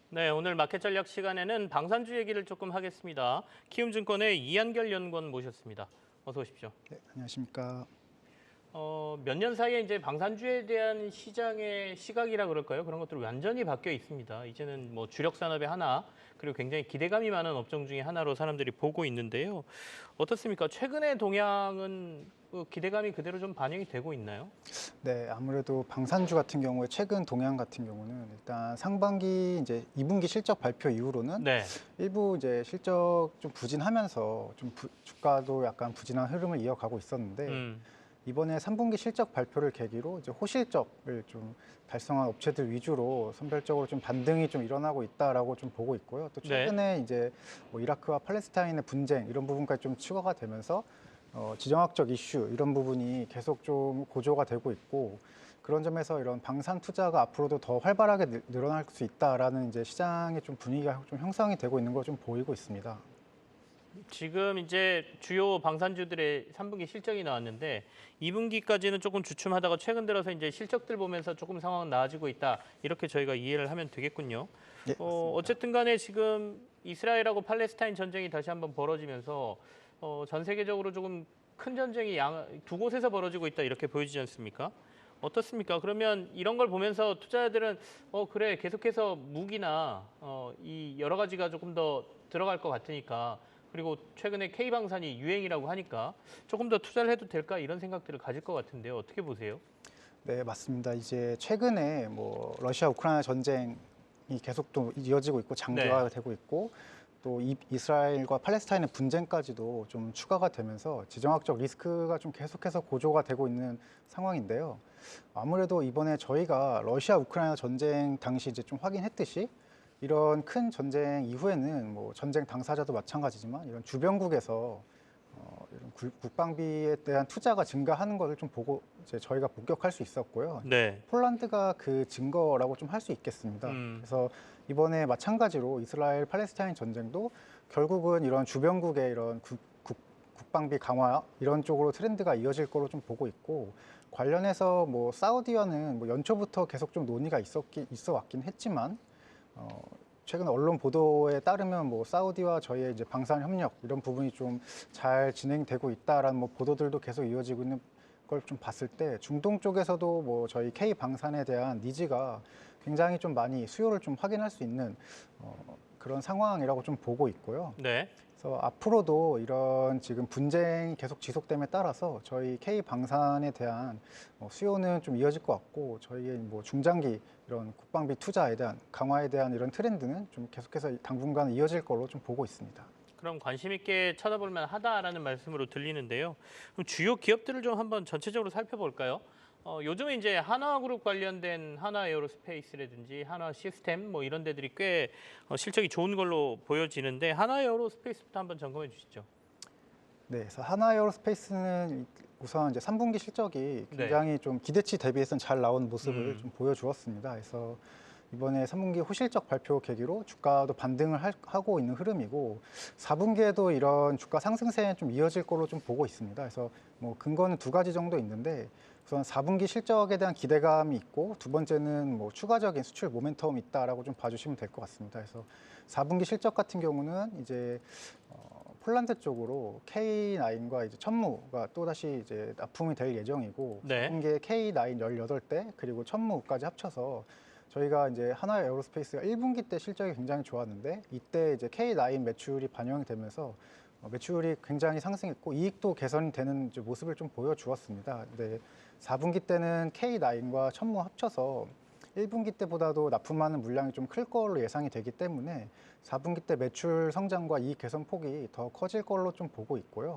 네, 오늘 마켓 전략 시간에는 방산주 얘기를 조금 하겠습니다. 키움증권의 이한결 연구원 모셨습니다. 어서 오십시오. 네, 안녕하십니까. 몇 년 사이에 이제 방산주에 대한 시장의 시각이라 그럴까요? 그런 것들이 완전히 바뀌어 있습니다. 이제는 뭐 주력 산업의 하나, 그리고 굉장히 기대감이 많은 업종 중에 하나로 사람들이 보고 있는데요. 어떻습니까? 최근의 동향은 기대감이 그대로 좀 반영이 되고 있나요? 네, 아무래도 방산주 같은 경우에 최근 동향 같은 경우는 일단 상반기 이제 2분기 실적 발표 이후로는 네. 일부 이제 실적 좀 부진하면서 주가도 약간 부진한 흐름을 이어가고 있었는데 음, 이번에 3분기 실적 발표를 계기로 이제 호실적을 좀 달성한 업체들 위주로 선별적으로 좀 반등이 좀 일어나고 있다라고 좀 보고 있고요. 또 네. 최근에 이제 뭐 이라크와 팔레스타인의 분쟁 이런 부분까지 좀 추가가 되면서 지정학적 이슈 이런 부분이 계속 좀 고조가 되고 있고 그런 점에서 이런 방산 투자가 앞으로도 더 활발하게 늘어날 수 있다라는 이제 시장의 좀 분위기가 좀 형성이 되고 있는 걸 좀 보이고 있습니다. 지금 이제 주요 방산주들의 3분기 실적이 나왔는데 2분기까지는 조금 주춤하다가 최근 들어서 이제 실적들 보면서 조금 상황은 나아지고 있다. 이렇게 저희가 이해를 하면 되겠군요. 예, 맞습니다. 어쨌든 간에 지금 이스라엘하고 팔레스타인 전쟁이 다시 한번 벌어지면서 전 세계적으로 조금 큰 전쟁이 두 곳에서 벌어지고 있다. 이렇게 보여지지 않습니까? 어떻습니까? 그러면 이런 걸 보면서 투자자들은 그래 계속해서 무기나 이 여러 가지가 조금 더 들어갈 것 같으니까 그리고 최근에 K방산이 유행이라고 하니까 조금 더 투자를 해도 될까 이런 생각들을 가질 것 같은데요. 어떻게 보세요? 네, 맞습니다. 이제 최근에 뭐 러시아 우크라이나 전쟁이 계속 또 이어지고 있고 네. 장기화가 되고 있고 또 이스라엘과 팔레스타인의 분쟁까지도 좀 추가가 되면서 지정학적 리스크가 좀 계속해서 고조가 되고 있는 상황인데요. 아무래도 이번에 저희가 러시아 우크라이나 전쟁 당시 이제 좀 확인했듯이 이런 큰 전쟁 이후에는 뭐 전쟁 당사자도 마찬가지지만 이런 주변국에서 이런 국방비에 대한 투자가 증가하는 것을 좀 보고 이제 저희가 목격할 수 있었고요. 네. 폴란드가 그 증거라고 좀 할 수 있겠습니다. 음. 그래서 이번에 마찬가지로 이스라엘 팔레스타인 전쟁도 결국은 이런 주변국의 이런 국방비 강화 이런 쪽으로 트렌드가 이어질 거로 좀 보고 있고 관련해서 뭐 사우디와는 뭐 연초부터 계속 좀 논의가 있어 왔긴 했지만 어, 최근 언론 보도에 따르면 뭐 사우디와 저희의 이제 방산 협력 이런 부분이 좀 잘 진행되고 있다라는 뭐 보도들도 계속 이어지고 있는 걸 좀 봤을 때 중동 쪽에서도 뭐 저희 K 방산에 대한 니즈가 굉장히 좀 많이 수요를 좀 확인할 수 있는 그런 상황이라고 좀 보고 있고요. 네. 그래서 앞으로도 이런 지금 분쟁이 계속 지속됨에 따라서 저희 K 방산에 대한 수요는 좀 이어질 것 같고 저희의 뭐 중장기 이런 국방비 투자에 대한 강화에 대한 이런 트렌드는 좀 계속해서 당분간 이어질 걸로 좀 보고 있습니다. 그럼 관심 있게 쳐다볼 만하다라는 말씀으로 들리는데요. 그럼 주요 기업들을 좀 한번 전체적으로 살펴볼까요? 요즘에 이제 한화그룹 관련된 한화에어로스페이스라든지 한화 시스템 뭐 이런 데들이 꽤 실적이 좋은 걸로 보여지는데 한화에어로스페이스부터 한번 점검해 주시죠. 네, 그래서 하나에어로스페이스는 우선 이제 3분기 실적이 네. 굉장히 좀 기대치 대비해서는 잘 나온 모습을 음. 좀 보여주었습니다. 그래서 이번에 3분기 호실적 발표 계기로 주가도 반등을 하고 있는 흐름이고 4분기에도 이런 주가 상승세는 좀 이어질 거로 좀 보고 있습니다. 그래서 뭐 근거는 두 가지 정도 있는데 우선 4분기 실적에 대한 기대감이 있고 두 번째는 뭐 추가적인 수출 모멘텀이 있다라고 좀 봐주시면 될 것 같습니다. 그래서 4분기 실적 같은 경우는 이제 폴란드 쪽으로 K9과 이제 천무가 또다시 이제 납품이 될 예정이고 네. 4분기에 K9 18대 그리고 천무까지 합쳐서 저희가 이제 하나 에어로스페이스가 1분기 때 실적이 굉장히 좋았는데 이때 이제 K9 매출이 반영이 되면서 매출이 굉장히 상승했고 이익도 개선이 되는 이제 모습을 좀 보여주었습니다. 근데 4분기 때는 K9과 천무 합쳐서 1분기 때보다도 납품하는 물량이 좀 클 걸로 예상이 되기 때문에 4분기 때 매출 성장과 이익 개선 폭이 더 커질 걸로 좀 보고 있고요.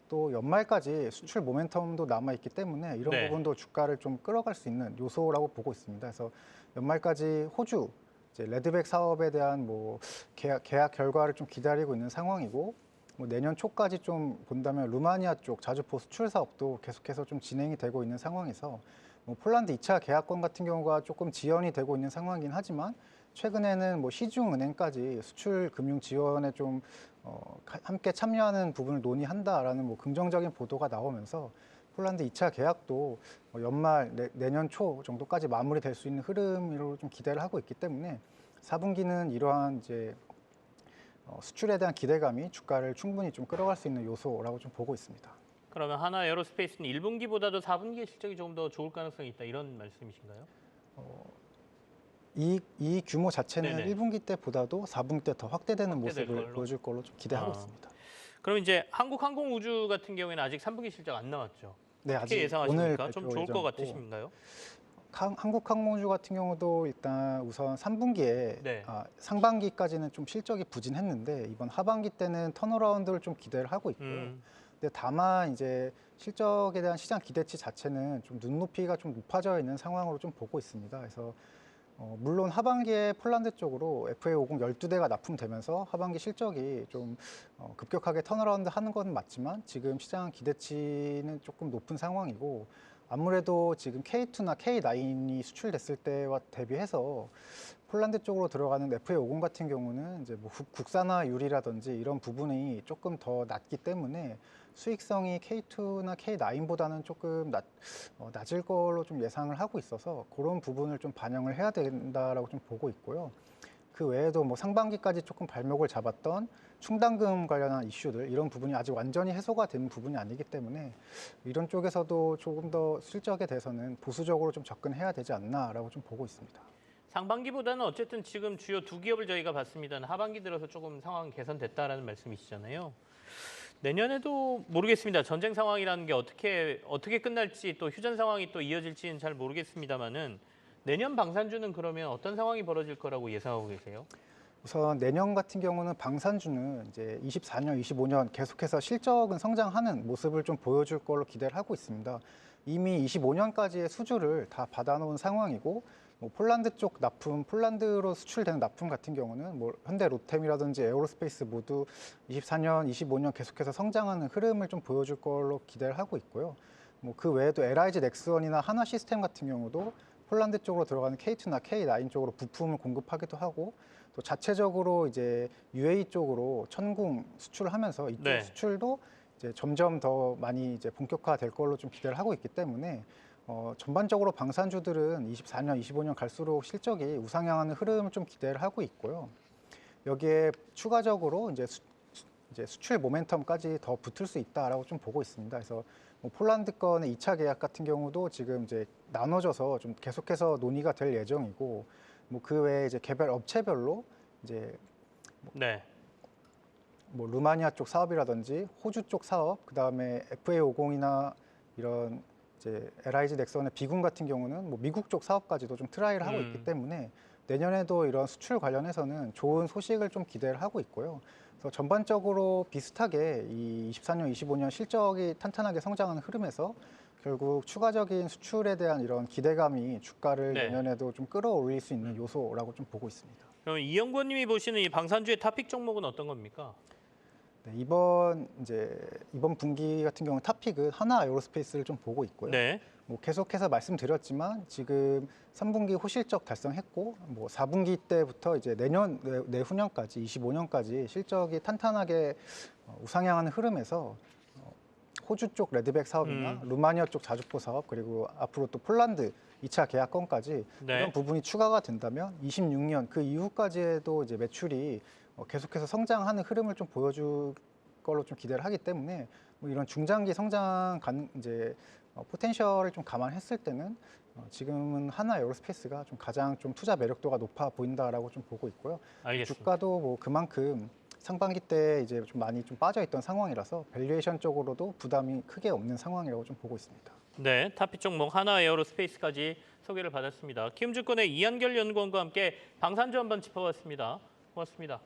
또 연말까지 수출 모멘텀도 남아 있기 때문에 이런 네. 부분도 주가를 좀 끌어갈 수 있는 요소라고 보고 있습니다. 그래서 연말까지 호주 이제 레드백 사업에 대한 뭐 계약 결과를 좀 기다리고 있는 상황이고 뭐 내년 초까지 좀 본다면 루마니아 쪽 자주포 수출 사업도 계속해서 좀 진행이 되고 있는 상황에서 뭐 폴란드 2차 계약권 같은 경우가 조금 지연이 되고 있는 상황이긴 하지만 최근에는 뭐 시중은행까지 수출 금융 지원에 좀 함께 참여하는 부분을 논의한다라는 뭐 긍정적인 보도가 나오면서 폴란드 2차 계약도 연말 내년 초 정도까지 마무리될 수 있는 흐름으로 좀 기대를 하고 있기 때문에 4분기는 이러한 이제 수출에 대한 기대감이 주가를 충분히 좀 끌어갈 수 있는 요소라고 좀 보고 있습니다. 그러면 하나 에어로스페이스는 1분기보다도 4분기의 실적이 조금 더 좋을 가능성이 있다 이런 말씀이신가요? 이 규모 자체는 네네. 1분기 때보다도 4분기 때 더 확대되는 확대될 모습을 걸로? 보여줄 걸로 좀 기대하고 아. 있습니다. 그럼 이제 한국항공우주 같은 경우에는 아직 3분기 실적 안 나왔죠. 네, 어떻게 아직 예상하십니까? 오늘 좀 발표 좋을 것 예정이고 같으신가요? 한국항공우주 같은 경우도 일단 우선 3분기에 네. 상반기까지는 좀 실적이 부진했는데 이번 하반기 때는 턴어라운드를 좀 기대를 하고 있고요. 음, 근데 다만 이제 실적에 대한 시장 기대치 자체는 좀 눈높이가 좀 높아져 있는 상황으로 좀 보고 있습니다. 그래서 물론 하반기에 폴란드 쪽으로 FA50 12대가 납품되면서 하반기 실적이 좀 급격하게 턴어라운드 하는 건 맞지만 지금 시장 기대치는 조금 높은 상황이고 아무래도 지금 K2나 K9이 수출됐을 때와 대비해서 폴란드 쪽으로 들어가는 FA50 같은 경우는 이제 뭐 국산화율이라든지 이런 부분이 조금 더 낮기 때문에 수익성이 K2나 K9보다는 조금 낮을 걸로 좀 예상을 하고 있어서 그런 부분을 좀 반영을 해야 된다라고 좀 보고 있고요. 그 외에도 뭐 상반기까지 조금 발목을 잡았던 충당금 관련한 이슈들 이런 부분이 아직 완전히 해소가 된 부분이 아니기 때문에 이런 쪽에서도 조금 더 실적에 대해서는 보수적으로 좀 접근해야 되지 않나라고 좀 보고 있습니다. 상반기보다는 어쨌든 지금 주요 두 기업을 저희가 봤습니다. 하반기 들어서 조금 상황 개선됐다라는 말씀이시잖아요. 내년에도 모르겠습니다. 전쟁 상황이라는 게 어떻게 끝날지 또 휴전 상황이 또 이어질지는 잘 모르겠습니다만은 내년 방산주는 그러면 어떤 상황이 벌어질 거라고 예상하고 계세요? 우선 내년 같은 경우는 방산주는 이제 24년, 25년 계속해서 실적은 성장하는 모습을 좀 보여줄 걸로 기대를 하고 있습니다. 이미 25년까지의 수주를 다 받아놓은 상황이고 뭐 폴란드 쪽 납품, 폴란드로 수출되는 납품 같은 경우는 뭐 현대 로템이라든지 에어로스페이스 모두 24년, 25년 계속해서 성장하는 흐름을 좀 보여줄 걸로 기대를 하고 있고요. 뭐 그 외에도 LIG 넥스원이나 하나 시스템 같은 경우도 폴란드 쪽으로 들어가는 K2나 K9 쪽으로 부품을 공급하기도 하고 또 자체적으로 이제 UAE 쪽으로 천궁 수출을 하면서 이쪽 네. 수출도 이제 점점 더 많이 이제 본격화될 걸로 좀 기대를 하고 있기 때문에 전반적으로 방산주들은 24년, 25년 갈수록 실적이 우상향하는 흐름을 좀 기대를 하고 있고요. 여기에 추가적으로 이제 수출 모멘텀까지 더 붙을 수 있다라고 좀 보고 있습니다. 그래서 뭐 폴란드 건의 2차 계약 같은 경우도 지금 이제 나눠져서 좀 계속해서 논의가 될 예정이고 뭐 그 외에 이제 개별 업체별로 이제 네. 뭐 루마니아 쪽 사업이라든지 호주 쪽 사업, 그다음에 FA50이나 이런 이제 LIG 넥슨의 비군 같은 경우는 뭐 미국 쪽 사업까지도 좀 트라이를 하고 있기 때문에 내년에도 이런 수출 관련해서는 좋은 소식을 좀 기대를 하고 있고요. 그래서 전반적으로 비슷하게 이 24년, 25년 실적이 탄탄하게 성장하는 흐름에서 결국 추가적인 수출에 대한 이런 기대감이 주가를 네. 내년에도 좀 끌어올릴 수 있는 요소라고 좀 보고 있습니다. 그럼 이영권님이 보시는 이 방산주의 탑픽 종목은 어떤 겁니까? 네, 이번 분기 같은 경우는 탑픽은 하나 에어로스페이스를 좀 보고 있고요. 네. 뭐 계속해서 말씀드렸지만 지금 3분기 호실적 달성했고 뭐 4분기 때부터 이제 내후년까지 25년까지 실적이 탄탄하게 우상향하는 흐름에서 호주 쪽 레드백 사업이나 루마니아 쪽 자주포 사업 그리고 앞으로 또 폴란드 2차 계약 건까지 네. 이런 부분이 추가가 된다면 26년 그 이후까지에도 이제 매출이 계속해서 성장하는 흐름을 좀 보여줄 걸로 좀 기대를 하기 때문에 뭐 이런 중장기 성장 이제 포텐셜을 좀 감안했을 때는 지금은 하나 에어로스페이스가 좀 가장 좀 투자 매력도가 높아 보인다라고 좀 보고 있고요. 알겠습니다. 주가도 뭐 그만큼 상반기 때 이제 좀 많이 좀 빠져 있던 상황이라서 밸류에이션 쪽으로도 부담이 크게 없는 상황이라고 좀 보고 있습니다. 네, 탑픽 종목 하나 에어로스페이스까지 소개를 받았습니다. 키움증권의 이한결 연구원과 함께 방산주 한번 짚어봤습니다. 고맙습니다.